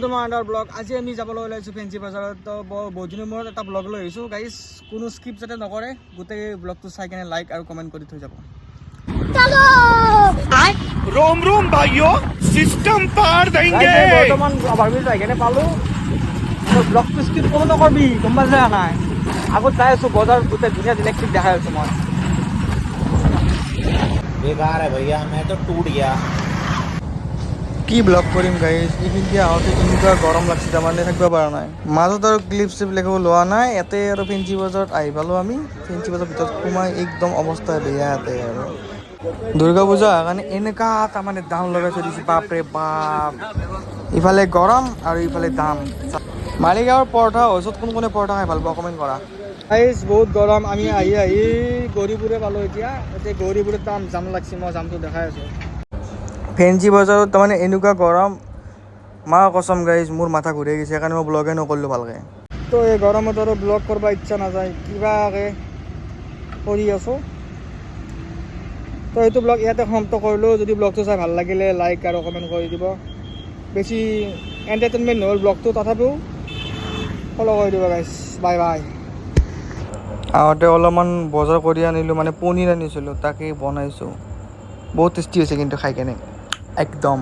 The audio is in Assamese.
তোমাৰ আণ্ডাৰ ব্লগ আজি আমি যাবলৈ ওলাইছোঁ ফেঞ্চি বজাৰত তো বহুত দিনৰ মূৰত এটা ব্লগ লৈ আহিছোঁ গাইজ কোনো স্কিপ যাতে নকৰে গোটেই ব্লগটো চাই কেনে লাইক আৰু কমেণ্ট কৰি থৈ যাব रोम रोम भाइयों सिस्टम पार देंगे বৰ্তমান অভাৰব্ৰিজ যাই কেনে পালোঁ ব্লগটো স্কিপ কোনো নকৰবি গম পাইছা নাই আগত যাই আছোঁ বজাৰ গোটেই ধুনীয়া ইলেক্ট্ৰিক দেখাই আছোঁ মই बेकार है भैया मैं तो टूट गया কি ব্লগ কৰিম গাইজ এইখিনি আহোঁতে এনেকুৱা গৰম লাগছে তাৰমানে থাকিব পৰা নাই মাজত আৰু ক্লিপ চিপ লেখিব লোৱা নাই ইয়াতে আৰু ফেঞ্চি বজাৰত আহি পালোঁ আমি ফেঞ্চি বজাৰৰ ভিতৰত সোমাই একদম অৱস্থা বেয়া ইয়াতে আৰু দুৰ্গা পূজা হোৱাৰ কাৰণে এনেকুৱা তাৰমানে দাম লগাই থৈ দিছে বাপৰে বাপ ইফালে গৰম আৰু ইফালে দাম মালিগাঁৱৰ পৰঠা ওচৰত কোন কোনে পৰঠা খাই ভাল পাওঁ কমেণ্ট কৰা গাইজ বহুত গৰম আমি আহি গৌৰীপুৰে পালোঁ এতিয়া গৌৰীপুৰত জাম লাগছে মই জামটো দেখাই আছোঁ ফেঞ্চি বজাৰত তাৰমানে এনেকুৱা গৰম মা কচম গাইজ মোৰ মাথা ঘূৰি গৈছে সেইকাৰণে মই ব্লগে নকৰিলোঁ ভালকৈ তো এই গৰমত আৰু ব্লগ কৰিব ইচ্ছা নাযায় কিবাকৈ কৰি আছোঁ তো এইটো ব্লগ ইয়াতে সমাপ্ত কৰিলোঁ যদি ব্লগটো চাই ভাল লাগিলে লাইক আৰু কমেণ্ট কৰি দিব বেছি এণ্টাৰটেইনমেণ্ট নহ'ল ব্লগটো তথাপিও ফ'ল' কৰি দিব গাইজ বাই বাই আহোঁতে অলপমান বজাৰ কৰি আনিলোঁ মানে পনীৰ আনিছিলোঁ তাকেই বনাইছোঁ বহুত টেষ্টি হৈছে কিন্তু খাই কেনে একদম